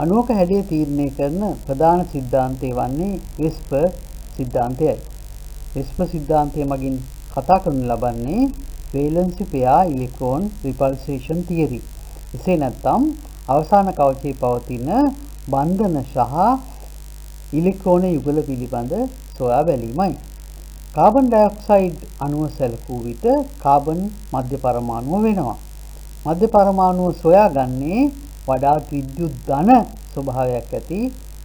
අණුවක හැඩය තීරණය කරන ප්‍රධාන සිද්ධාන්තය වන්නේ වෙස්පර් සිද්ධාන්තයයි. වෙස්පර් සිද්ධාන්තය මගින් කතා කරනු ලබන්නේ වේලන්සි පෙයා ඉලෙක්ට්‍රෝන රිපල්සේෂන් තියරි. එසේ නැත්නම් අවසාන කවචයේ පවතින බන්ධන සහ ඉලෙක්ට්‍රෝන යුගල පිළිබඳ සොයා බැලීමයි. කාබන් ඩයොක්සයිඩ් අණුව සැලකූ විට කාබන් මධ්‍ය පරමාණුව වෙනවා. මධ්‍ය පරමාණුව සොයාගන්නේ වඩාත් විද්‍යුත් ධන ස්වභාවයක් ඇති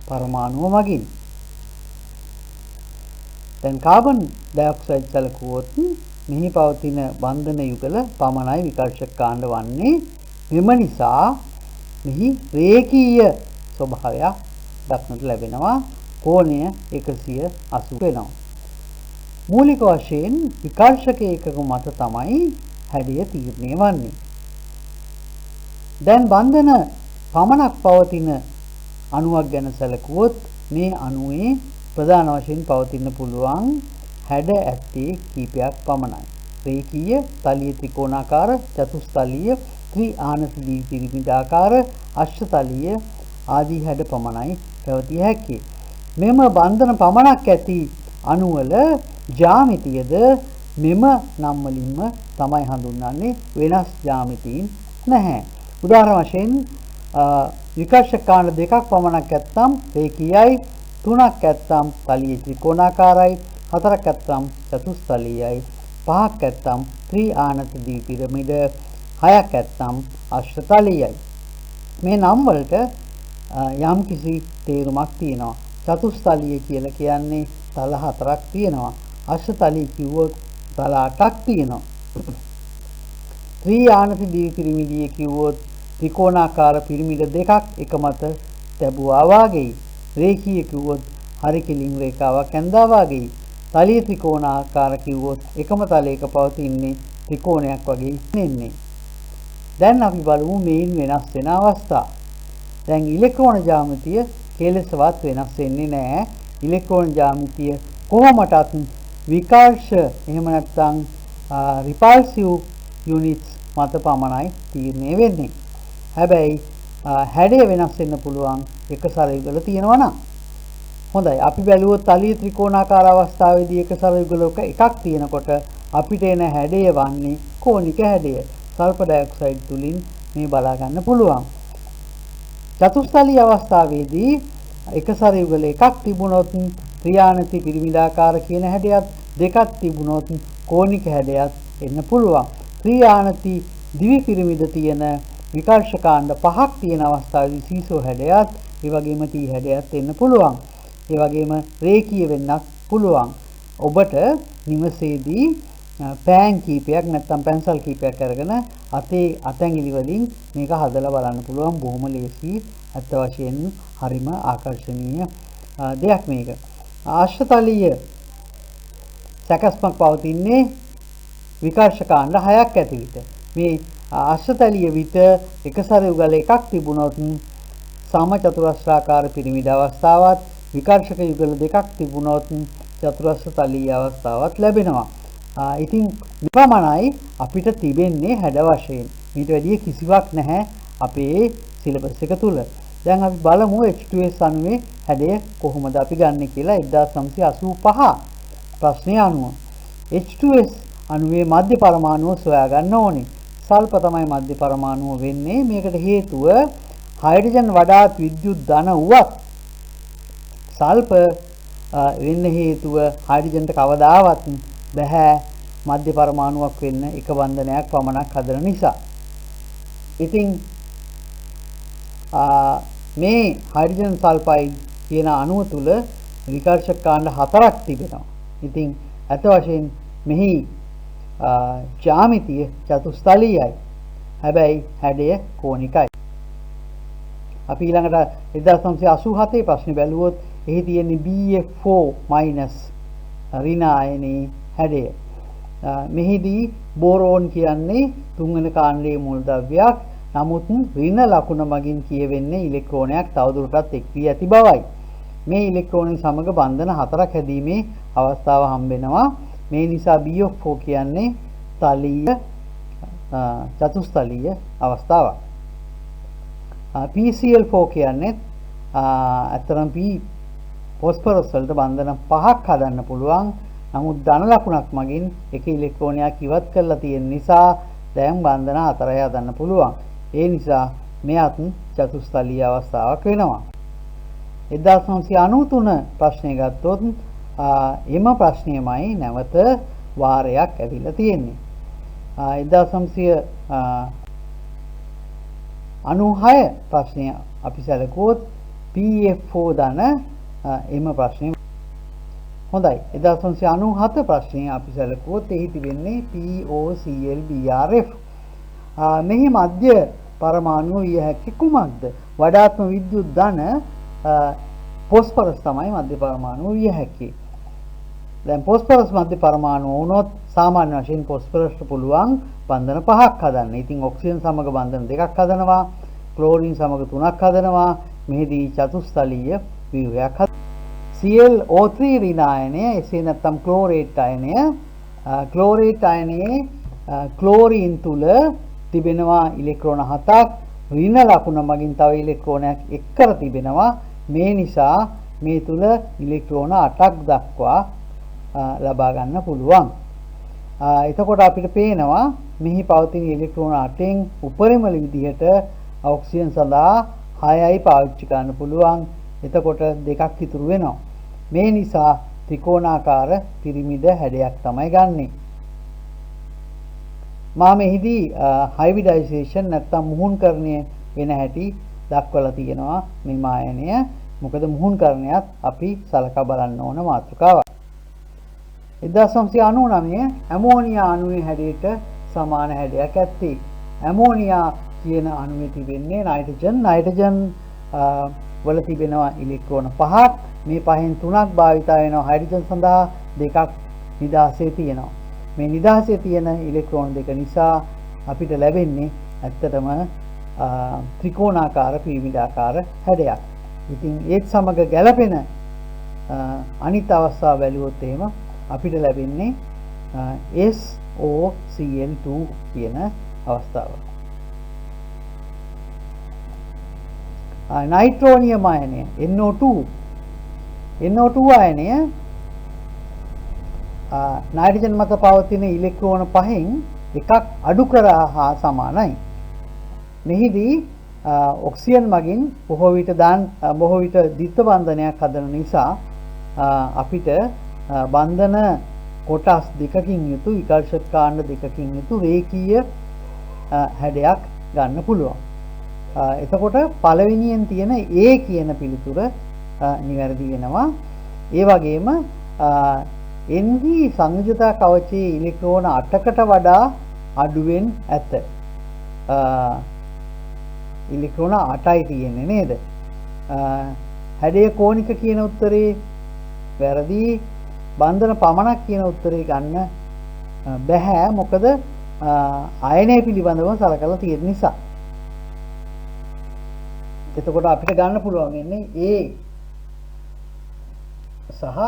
පරමාණුව මගින්. දැන් කාබන් ඩයොක්සයිඩ් සැලකුවොත් මෙහි පවතින බන්ධන යුගල පමණයි විකර්ෂක කාණ්ඩ වන්නේ. මෙම නිසා මෙහි රේඛීය ස්වභාවයක් දක්නට ලැබෙනවා. කෝණය 180 වෙනවා. මූලික වශයෙන් විකර්ෂක ඒකක මත තමයි හැඩය තීරණය වන්නේ. දැන් බන්ධන පමණක් පවතින අණුවක් ගැන සැලකුවොත් මේ අණුවේ ප්‍රධාන වශයෙන් පවතින්න පුළුවන් හැඩ ඇත්තේ කීපයක් පමණයි. රේඛීය, තලීය ත්‍රිකෝණාකාර, චතුස්තලීය, ත්‍රි ආනත ද්විපිරිමිඩාකාර, අෂ්ටතලීය ආදී හැඩ පමණයි පැවතිය හැකි. මෙම බන්ධන පමණක් ඇති අණුවල ජ්‍යාමිතියද මෙම නම් වලින්ම තමයි හඳුන්වන්නේ. වෙනස් ජ්‍යාමිතීන් නැහැ. උදාහරණ වශයෙන් විකර්ෂක කාණ්ඩ දෙකක් පමණක් ඇත්නම් රේඛීයයි, තුනක් ඇත්නම් තලීය ත්‍රිකෝණාකාරයි, හතරක් ඇත්නම් චතුස්තලීයයි, පහක් ඇත්නම් ත්‍රි ආනත ද්විපිරමිඩ, හයක් ඇත්නම් අෂ්ටතලීයයි. මේ නම් වලට යම් කිසි තේරුමක් තියෙනවා. චතුස්තලීය කියලා කියන්නේ තල 4ක් තියෙනවා. අෂ්ටතලීය කිව්වොත් තල 8ක් තියෙනවා. ත්‍රි ආනත ද්විපිරිමිඩිය කිව්වොත් ත්‍රිකෝණාකාර පිරමිඩ දෙකක් එක මත තැබුවා වාගේ. රේඛීය කිව්වොත් හරි කිලින් රේඛාවක් ඇඳා වාගේ. තලීය ත්‍රිකෝණාකාර කිව්වොත් එකම තලයක පවතින්නේ ත්‍රිකෝණයක් වගේ නෙන්නේ. දැන් අපි බලමු මේන් වෙනස් වෙන අවස්ථා. දැන් ඉලෙක්ට්‍රෝන ජ්‍යාමිතිය කෙලෙසවත් වෙනස් වෙන්නේ නැහැ. ඉලෙක්ට්‍රෝන ජ්‍යාමිතිය කොහොමටත් විකර්ෂ එහෙම නැත්නම් රිපල්සිව් යුනිට්ස් මත පමණයි තීරණය වෙන්නේ. හැබැයි හැඩය වෙනස් වෙන්න පුළුවන් එක සරයුගල තියෙනවා නම්. හොඳයි, අපි බැලුවොත් තලීය ත්‍රිකෝණාකාර අවස්ථාවේදී එක සරයුගලක එකක් තියෙනකොට අපිට එන හැඩය වන්නේ කෝණික හැඩය. සල්ෆර් ඩයොක්සයිඩ් තුලින් මේ බලා ගන්න පුළුවන්. චතුස්තලීය අවස්ථාවේදී එක සරයුගල එකක් තිබුණොත් ත්‍රිආනති පිරමිඩාකාර කියන හැඩයත්, දෙකක් තිබුණොත් කෝණික හැඩයත් එන්න පුළුවන්. ත්‍රිආනති දිවි පිරමිඩ තියෙන විකර්ෂකාණ්ඩ පහක් තියෙන අවස්ථාවේදී සීසෝ හැඩයත්, ඒ වගේම ටී හැඩයත් එන්න පුළුවන්. ඒ වගේම රේඛීය වෙන්නත් පුළුවන්. ඔබට නිවසේදී පෑන් කීපයක් නැත්නම් පැන්සල් කීපයක් අරගෙන අතේ අතැඟිලි වලින් මේක හදලා බලන්න පුළුවන්. බොහොම ලේසි. අත් වශයෙන් හරිම ආකර්ශනීය දෙයක් මේක. අෂ්ටතලීය සැකස්මක් පවතින්නේ විකර්ෂකාණ්ඩ 6ක් ඇති විට. මේ අෂ්ටතලීය විට එක සරයුගල එකක් තිබුණොත් සම චතුරස්‍රාකාර පිරමිඩ අවස්ථාවත්, විකර්ෂක යුගල දෙකක් තිබුණොත් චතුරස්‍ර තලීය අවස්ථාවත් ලැබෙනවා. ඉතින් මෙපමණයි අපිට තිබෙන්නේ හැඩ වශයෙන්. ඊට වැඩිය කිසිවක් නැහැ අපේ සිලබස් එක තුල. දැන් අපි බලමු H2S අණුවේ හැඩය කොහොමද අපි ගන්නෙ කියලා. 1985 ප්‍රශ්නය අනුව H2S අණුවේ මධ්‍ය පරමාණුව සොයා ගන්න ඕනේ. සල්ප තමයි මධ්‍ය පරමාණුව වෙන්නේ. මේකට හේතුව හයිඩ්‍රජන් වඩාත් විද්‍යුත් ධන වුවත් සල්ප වෙන්න හේතුව හයිඩ්‍රජන්ට කවදාවත් බෑ මධ්‍ය පරමාණුවක් වෙන්න එක බන්ධනයක් පමණක් හදන නිසා. ඉතින් මේ හයිඩ්‍රජන් සල්ෆයිඩ් කියන අණුව තුල විකර්ෂක කාණ්ඩ 4ක් තිබෙනවා. ඉතින් අත වශයෙන් මෙහි ජ්‍යාමිතිය චතුස්තලීයයි. හැබැයි හැඩය කෝණිකයි. අපි ඊළඟට 1987 ප්‍රශ්නේ බැලුවොත් එහි තියෙන BF4- ඍණ ආයනයේ හැඩය. මෙහිදී බෝරෝන් කියන්නේ තුන්වෙනි කාණ්ඩයේ මූලද්‍රව්‍යයක්. නමුත් ඍණ ලකුණ මගින් කියවෙන්නේ ඉලෙක්ට්‍රෝනයක් තවදුරටත් එක් වී ඇති බවයි. මේ ඉලෙක්ට්‍රෝන සමග බන්ධන 4ක් හැදීමේ අවස්ථාව හම්බෙනවා. මේ නිසා BF4 කියන්නේ තලීය චතුස්තලීය අවස්ථාවක්. PCl4 කියන්නේ අතරම් P ෆොස්ෆරස් වලට බන්ධන 5ක් හදන්න පුළුවන්. නමුත් ධන ලකුණක් මගින් එක ඉලෙක්ට්‍රෝනයක් ඉවත් කරලා තියෙන නිසා දැන් බන්ධන 4යි හදන්න පුළුවන්. ඒ නිසා මෙයත් චතුස්තලීය අවස්ථාවක් වෙනවා. 1993 ප්‍රශ්නය ගත්තොත් එම ප්‍රශ්නයමයි නැවත වාරයක් ඇවිල්ලා තියෙන්නේ. 1996 ප්‍රශ්නය අපි සැලකුවොත් PF4 දන එම ප්‍රශ්නය. හොඳයි. 1997 ප්‍රශ්නය අපි සැලකුවොත් එහි තිබෙන්නේ POClBrF. මෙහි මධ්‍ය පරමාණුව විය හැකි කුමක්ද? වඩාත්ම විද්‍යුත් ධන ෆොස්ෆරස් තමයි මධ්‍ය පරමාණුව විය හැකි. දැන් ෆොස්ෆරස් මධ්‍ය පරමාණුව වුණොත් සාමාන්‍ය වශයෙන් ෆොස්ෆරස්ට පුළුවන් බන්ධන 5ක් හදන්න. ඉතින් ඔක්සිජන් සමග බන්ධන 2ක් හදනවා, ක්ලෝරින් සමග 3ක් හදනවා. මෙහිදී චතුස්තලීය ව්‍යුහයක් හදනවා. ClO3 ඍණ අයනය, එසේ නැත්නම් ක්ලෝරේට් අයනය. ක්ලෝරේට් අයනයේ ක්ලෝරින් තුල තිබෙනවා ඉලෙක්ට්‍රෝන 7ක්. ඍණ ලකුණ මගින් තව ඉලෙක්ට්‍රෝනයක් එක් කර තිබෙනවා. මේ නිසා මේ තුල ඉලෙක්ට්‍රෝන 8ක් දක්වා ලබා ගන්න පුළුවන්. එතකොට අපිට පේනවා මෙහි පවතින ඉලෙක්ට්‍රෝන 8න් උපරිම විදිහට ඔක්සිජන් සඳහා 6යි පාවිච්චි කරන්න පුළුවන්. එතකොට දෙකක් ඉතුරු වෙනවා. මේ නිසා ත්‍රිකෝණාකාර පිරමිඩ හැඩයක් තමයි ගන්නෙ. මා මෙහිදී හයිබ්‍රිඩයිසේෂන් නැත්නම් මුහුණුකරණය වෙන හැටි දක්වලා තියෙනවා මේ මායනය. මොකද මුහුණුකරණයත් අපි සලකා බලන්න ඕන මාතෘකාවක්. 1999 ඇමෝනියා අණුවේ හැඩයට සමාන හැඩයක් ඇත්තේ. ඇමෝනියා කියන අණුවේ තිබෙන්නේ නයිට්‍රජන්. නයිට්‍රජන් වල තිබෙනවා ඉලෙක්ට්‍රෝන 5ක්. මේ පහෙන් 3ක් භාවිතා වෙනවා හයිඩ්‍රජන් සඳහා, 2ක් නිදහසේ තියෙනවා. මේ නිදහසේ තියෙන ඉලෙක්ට්‍රෝන දෙක නිසා අපිට ලැබෙන්නේ ඇත්තටම ත්‍රිකෝණාකාර පිරමිඩාකාර හැඩයක්. ඉතින් ඒත් සමග ගැළපෙන අනිත් අවස්ථාව බැලුවොත් එහෙම අපිට ලැබෙන්නේ SOCl2 කියන අවස්ථාව. නයිට්‍රෝනියම් අයනය NO2 අයනය නයිට්‍රජන් මත පවතින ඉලෙක්ට්‍රෝන 5න් එකක් අඩු කරා හා සමානයි. මෙහිදී ඔක්සිජන් මගින් බොහෝ විට ද්විත්ව බන්ධනයක් හදන නිසා අපිට බන්ධන කොටස් දෙකකින් යුතු විකර්ෂක කාණ්ඩ දෙකකින් යුතු රේඛීය හැඩයක් ගන්න පුළුවන්. එතකොට පළවෙනියෙන් තියෙන A කියන පිළිතුර නිවැරදි වෙනවා. ඒ වගේම එන්හි සංයුජතා කවචයේ ඉලෙක්ට්‍රෝන 8කට වඩා අඩුවෙන් ඇත. ඉලෙක්ට්‍රෝන 8යි තියෙන්නේ නේද? හැඩය කෝණික කියන උත්තරේ වැරදි. බන්ධන පමණක් කියන උත්තරේ ගන්න බැහැ. මොකද අයනය පිළිබඳව සලකලා තියෙන නිසා. එතකොට අපිට ගන්න පුළුවන් වෙන්නේ A සහ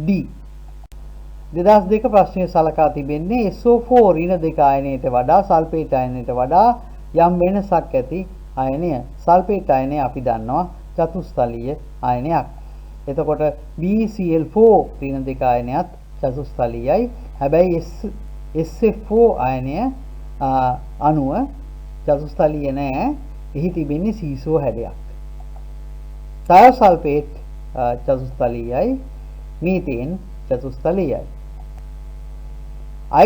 D. 2002 ප්‍රශ්නයේ සලකා තිබෙන්නේ SO4 ඍණ දෙක අයනයට වඩා සල්ෆේට් අයනයට වඩා යම් වෙනසක් ඇති අයනය. සල්ෆේට් අයනය අපි දන්නවා චතුස්තලීය අයනයක්. එතකොට BCl4 ඍණ දෙක අයනයත් චතුස්තලීයයි. හැබැයි SF4 අයනය අණුව චතුස්තලීය නෑ. එහි තිබෙන්නේ සීසෝ හැඩයක්. තයෝසල්ෆේට් චතුස්තලීයයි. මීතේන් චතුස්තලීයයි.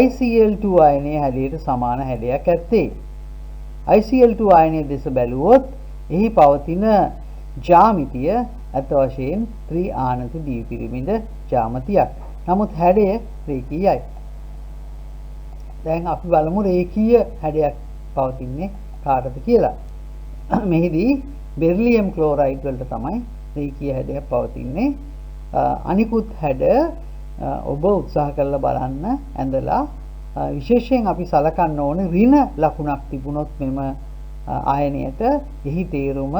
ICl2 අයනයේ හැඩයට සමාන හැඩයක් ඇත්තේ. ICl2 අයනයේ දෙස බැලුවොත් එහි පවතින ජ්‍යාමිතිය අත වශයෙන් ත්‍රි ආනත ද්විපිරිමිඩ ජ්‍යාමිතියක්. නමුත් හැඩය රේඛීයයි. දැන් අපි බලමු රේඛීය හැඩයක් පවතින්නේ කාටද කියලා. මෙහිදී බෙරිලියම් ක්ලෝරයිඩ් වලට තමයි රේඛීය හැඩයක් පවතින්නේ. අනිකුත් හැඩ ඔබ උත්සාහ කරලා බලන්න ඇඳලා විශේෂයෙන් අපි සලකන්න ඕනේ ඍණ ලකුණක් තිබුණොත් මෙම ආයනයට එහි තේරුම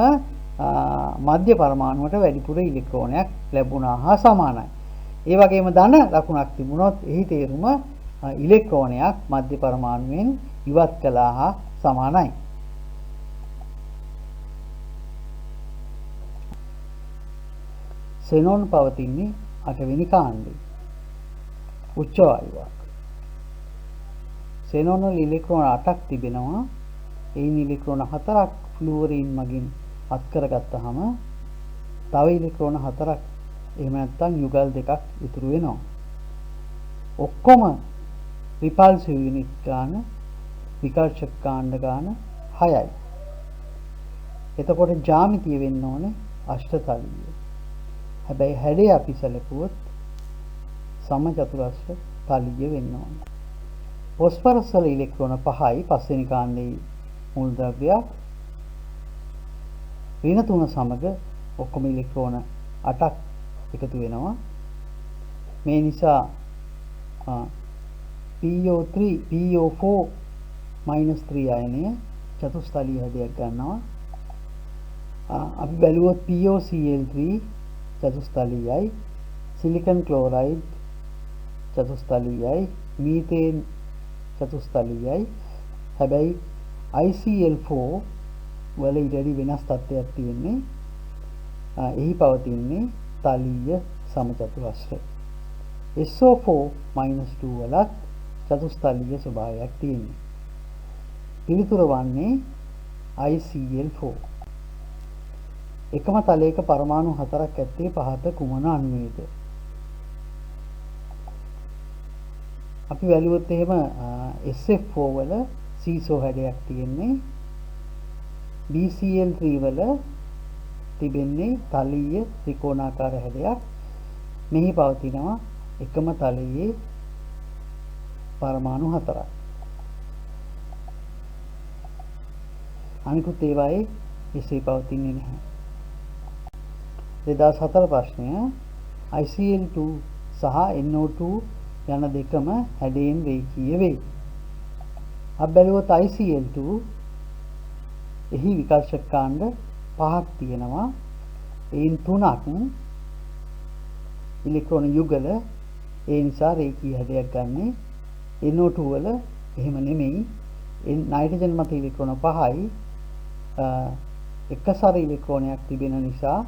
මධ්‍ය පරමාණුවට වැඩිපුර ඉලෙක්ට්‍රෝනයක් ලැබුණා හා සමානයි. ඒ වගේම ධන ලකුණක් තිබුණොත් එහි තේරුම ඉලෙක්ට්‍රෝනයක් මධ්‍ය පරමාණුවෙන් ඉවත් කළා හා සමානයි. සෙනෝන් පවතින්නේ 8 වෙනි කාණ්ඩේ. උච්ච වායුවක්. සෙනෝන් වල ඉලෙක්ට්‍රෝන 8ක් තිබෙනවා. එයින් ඉලෙක්ට්‍රෝන 4ක් ෆ්ලුවරින් මගින් අත් කරගත්තාම තව ඉලෙක්ට්‍රෝන 4ක් එහෙම නැත්නම් යුගල් 2ක් ඉතුරු වෙනවා. ඔක්කොම රිපල්සිව් යුනිට් ගාන විකර්ෂක කාණ්ඩ ගාන 6යි. එතකොට ජ්‍යාමිතිය වෙන්න ඕනේ අෂ්ටතලීය. හැබැයි හැඩය අපි සැලකුවොත් සමචතුරස්‍ර තලීය වෙන්න ඕනේ. ෆොස්ෆරස් වල ඉලෙක්ට්‍රෝන 5යි පස්වෙනි කාණ්ඩයේ මූලද්‍රව්‍යයක්. ඍණ 3 සමග ඔක්කොම ඉලෙක්ට්‍රෝන 8ක් එකතු වෙනවා. මේ නිසා PO4 අයනය චතුස්තලීය හැඩයක් ගන්නවා. අපි බැලුවොත් POCl3 චතුස්තලීයයි, සිලිකන් ක්ලෝරයිඩ් චතුස්තලීයයි, මීතේන් චතුස්තලීයයි. හැබැයි ICl4 වල ඊටදී වෙනස් තත්ත්වයක් තියෙන්නේ. එහි පවතින්නේ තලීය සමචතුරස්‍ර. SO4-2 වලත් චතුස්තලීය ස්වභාවයක් තියෙනවා. පිළිතුර වන්නේ ICl4. එකම තලයක පරමාණු 4ක් ඇත්තේ පහත කුමන අණුවේද? අපි බැලුවොත් එහෙම SF4 වල සීසෝ හැඩයක් තියෙන්නේ. BCl3 වල තිබෙන්නේ තලීය ත්‍රිකෝණාකාර හැඩයක්. මෙහි පවතිනවා එකම තලයේ පරමාණු 4ක්. අනිකුත් ඒවායේ එසේ පවතින්නේ නැහැ. 2004 ප්‍රශ්නය ICl2 සහ NO2 යන දෙකම හැඩයෙන් රේඛීය වේ. අපි බැලුවොත් ICl2 එහි විකර්ෂක කාණ්ඩ 5ක් තියෙනවා. එයින් 3ක් ඉලෙක්ට්‍රෝන යුගල, ඒ නිසා රේඛීය හැඩයක් ගන්නෙ. NO2 වල එහෙම නෙමෙයි. නයිට්‍රජන් මත ඉලෙක්ට්‍රෝන 5යි එකසර ඉලෙක්ට්‍රෝනයක් තිබෙන නිසා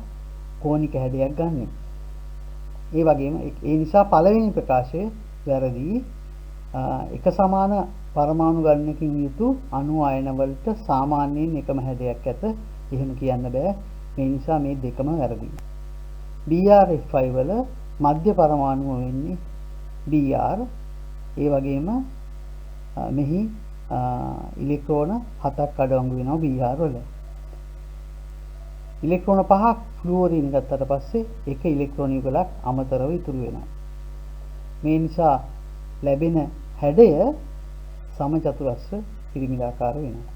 කෝණික හැඩයක් ගන්නෙ. ඒ වගේම ඒ නිසා පළවෙනි ප්‍රකාශය වැරදි. එක සමාන පරමාණු ගණනකින් යුතු අණු ආයන වලට සාමාන්‍යයෙන් එකම හැඩයක් ඇත. එහෙම කියන්න බෑ. මේ නිසා මේ දෙකම වැරදි. BrF5 වල මධ්‍ය පරමාණුව වෙන්නේ Br. ඒ වගේම මෙහි ඉලෙක්ට්‍රෝන 7ක් අඩංගු වෙනවා Br වල. ඉලෙක්ට්‍රෝන 5ක් ෆ්ලුවරින් ගත්තට පස්සේ එක ඉලෙක්ට්‍රෝන යුගලක් අමතරව ඉතුරු වෙනවා. මේ නිසා ලැබෙන හැඩය සමචතුරස්‍ර පිරිමිඩාකාර වෙනවා.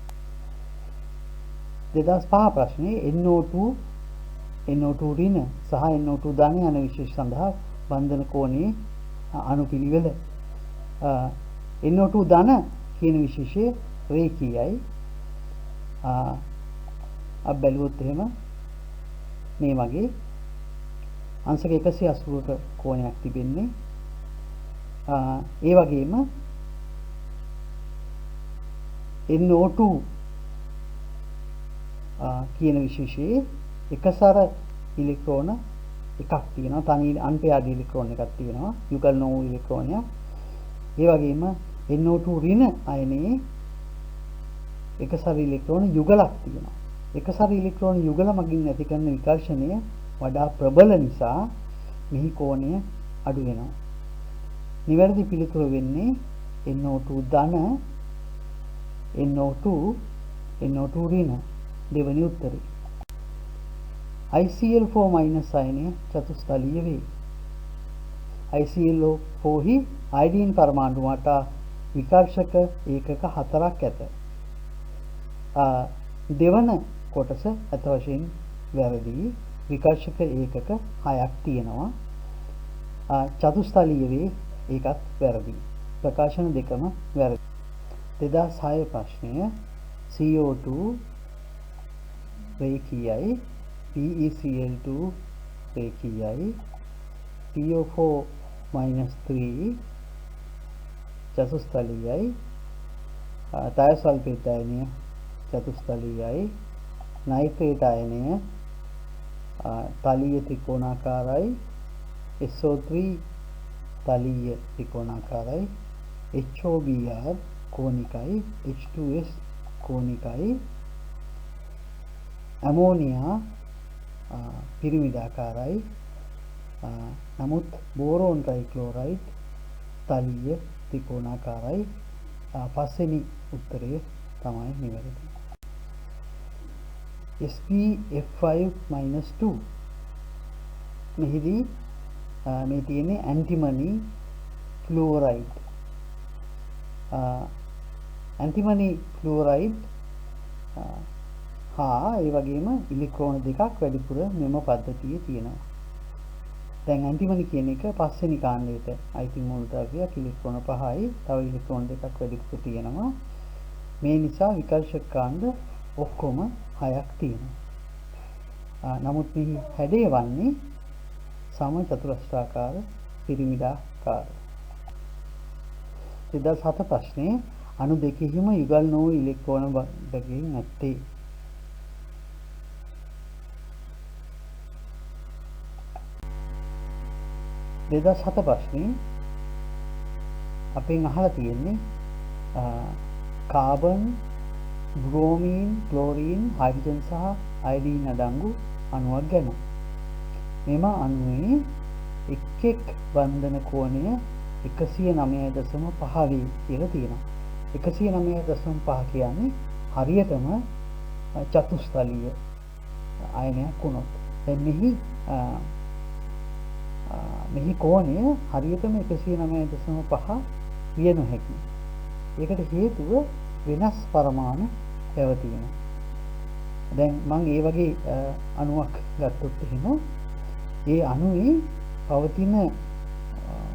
2005 ප්‍රශ්නේ NO2 ඍණ සහ NO2 ධන යන විශේෂ සඳහා බන්ධන කෝණයේ අනුපිළිවෙල. NO2 ධන කියන විශේෂය රේඛීයයි. අප බැලුවොත් එහෙම මේ වගේ අංශක 180ක කෝණයක් තිබෙන්නේ. ඒ වගේම NO2 කියන විශේෂයේ එකසර ඉලෙක්ට්‍රෝන එකක් තියෙනවා. තනි අන්පෙයාර්ඩ් ඉලෙක්ට්‍රෝන එකක් තියෙනවා. යුගල් නොවූ ඉලෙක්ට්‍රෝනයක්. ඒ වගේම NO2 ඍණ අයනයේ එකසර ඉලෙක්ට්‍රෝන යුගලක් තියෙනවා. එකසර ඉලෙක්ට්‍රෝන යුගල මගින් ඇති කරන විකර්ෂණය වඩා ප්‍රබල නිසා මෙහි කෝණය අඩු වෙනවා. නිවැරදි පිළිතුර වෙන්නේ NO2 ධන NO2 ඍණ දෙවැනි උත්තරේ. ICl4- අයනය චතුස්තලීය වේ. ICl4 හි අයඩීන් පරමාණු මත විකර්ෂක ඒකක 4ක් ඇත. දෙවන කොටස අත වශයෙන් වැරදි. විකර්ෂක ඒකක 6ක් තියෙනවා. චතුස්තලීය වේ, ඒකත් වැරදි. ප්‍රකාශන දෙකම වැරදි. 2006 ප්‍රශ්නය CO2 රේඛීයයි, PeCl2 රේඛීයයි, PO4-3 චතුස්තලීයයි, තයසල්ෆේට් අයනය චතුස්තලීයයි, නයිට්‍රේට් අයනය තලීය ත්‍රිකෝණාකාරයි. SO3 තලීය ත්‍රිකෝණාකාරයි. HOBr කෝණිකයි. H2S කෝණිකයි. ඇමෝනියා පිරමිඩාකාරයි. නමුත් බෝරෝන් ට්‍රයික්ලෝරයිඩ් තලීය ත්‍රිකෝණාකාරයි. පස්වෙනි උත්තරය තමයි නිවැරදි. SpF5-2 මෙහිදී මේ තියෙන්නේ ඇන්ටිමනි ෆ්ලුෝරයිඩ්. ඇන්ටිමනි ෆ්ලුෝරයිඩ් හා ඒ වගේම ඉලෙක්ට්‍රෝන දෙකක් වැඩිපුර මෙම පද්ධතියේ තියෙනවා. දැන් ඇන්ටිමනි කියන එක පස්වෙනි කාණ්ඩයට අයිති මූලද්‍රව්‍යයක්. ඉලෙක්ට්‍රෝන 5යි. තව ඉලෙක්ට්‍රෝන දෙකක් වැඩිපුර තියෙනවා. මේ නිසා විකර්ෂක කාණ්ඩ ඔක්කොම 6ක් තියෙනවා. නමුත් මේ හැඩය වන්නේ සම චතුරස්‍රාකාර පිරමිඩාකාර. 2007 ප්‍රශ්නයේ අණු දෙකෙහිම යුගල් නොවූ ඉලෙක්ට්‍රෝන බැගින් නැත්තේ. දෙදස් 7 ප්‍රශ්නේ අපෙන් අහලා තියෙන්නේ කාබන්, බ්‍රෝමීන්, ක්ලෝරීන්, හයිඩ්‍රජන් සහ අයඩීන් අඩංගු අණුවක් ගැන. මෙම අණුවේ එක් බන්ධන කෝණය 109.5 වේ කියලා තියෙනවා. 109.5 කියන්නේ හරියටම චතුස්තලීය අයනයක් වුණොත්. දැන් මෙහි කෝණය හරියටම 109.5 විය නොහැකියි. ඒකට හේතුව වෙනස් පරමාණු පැවතීම. දැන් මම ඒ වගේ අණුවක් ගත්තොත් එහෙම ඒ අණුවේ පවතින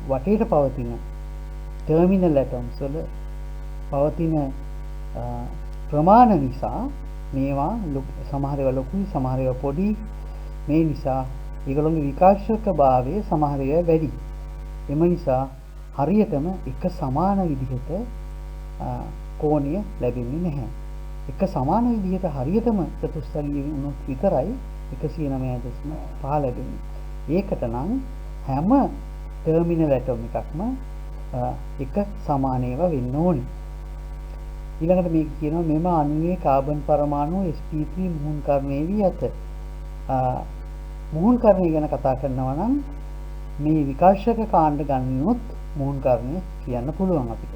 වටේට පවතින ටර්මිනල් ඇටම්ස් වල පවතින ප්‍රමාණ නිසා මේවා සමහර ඒවා ලොකුයි, සමහර ඒවා පොඩි. මේ නිසා ඒගොල්ලෝගේ විකර්ෂක භාවය සමහර ඒවා වැඩි. එම නිසා හරියටම එක සමාන විදිහට කෝණය ලැබෙන්නේ නැහැ. එක සමාන විදිහට හරියටම චතුස්තලීය වුණොත් විතරයි 109.5 ලැබෙන්නේ. ඒකට නම් හැම ටර්මිනල් ඇටම් එකක්ම එක සමාන ඒවා වෙන්න ඕනේ. ඊළඟට මේක කියනවා මෙම අණුවේ කාබන් පරමාණු sp3 මුහුන් කර්ණයේ වී ඇත. මුහුන් කර්ණය ගැන කතා කරනවා නම් මේ විකර්ෂක කාණ්ඩ ගන්නොත් මුහුන් කර්ණය කියන්න පුළුවන් අපිට.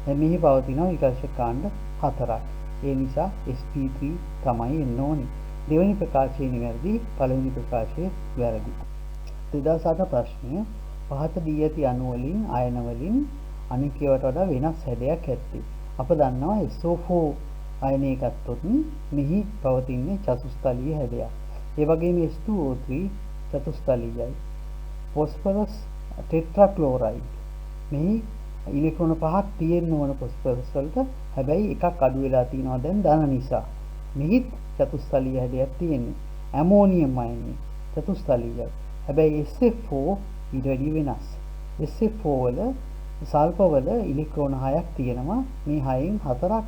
දැන් මෙහි පවතින විකර්ෂක කාණ්ඩ 4ක්. ඒ නිසා sp3 තමයි එන්න ඕනේ. දෙවෙනි ප්‍රකාශය නිවැරදි, පළවෙනි ප්‍රකාශය වැරදි. 2008 ප්‍රශ්නය පහත දී ඇති අණු වලින් අයන වලින් අනිකේවට වඩා වෙනස් හැඩයක් ඇත්තේ. අප දන්නවා SO4 අයනය ගත්තොත් මෙහි පවතින්නේ චතුස්තලීය හැඩයක්. ඒ වගේම H2O3 චතුස්තලීයයි. ෆොස්ෆරස් ටෙට්‍රාක්ලෝරයිඩ් මෙහි ඉලෙක්ට්‍රෝන 5ක් තියෙන්න ඕන ෆොස්ෆරස් වලට. හැබැයි එකක් අඩු වෙලා තියෙනවා දැන් ධන නිසා. මෙහිත් චතුස්තලීය හැඩයක් තියෙන්නේ. ඇමෝනියම් අයනය චතුස්තලීයයි. හැබැයි SF4 ඊට වැඩිය වෙනස්. SF4 වල සල්ප වල ඉලෙක්ට්‍රෝන 6ක් තියෙනවා. මේ 6න් 4ක්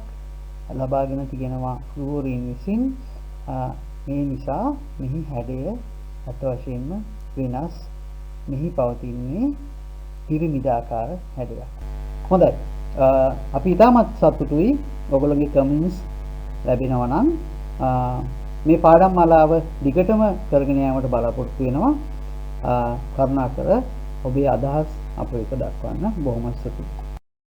ලබාගෙන තියෙනවා ෆ්ලුෝරින් විසින්. මේ නිසා මෙහි හැඩය අත වශයෙන්ම වෙනස්. මෙහි පවතින්නේ පිරමිඩාකාර හැඩයක්. හොඳයි. අපි ඉතාමත් සතුටුයි ඔයගොල්ලෝගේ කමෙන්ට්ස් ලැබෙනවා නම් මේ පාඩම් මාලාව දිගටම කරගෙන යාමට බලාපොරොත්තු වෙනවා. කරුණාකර ඔබේ අදහස් අප වෙත දක්වන්න. බොහොම ස්තුතියි.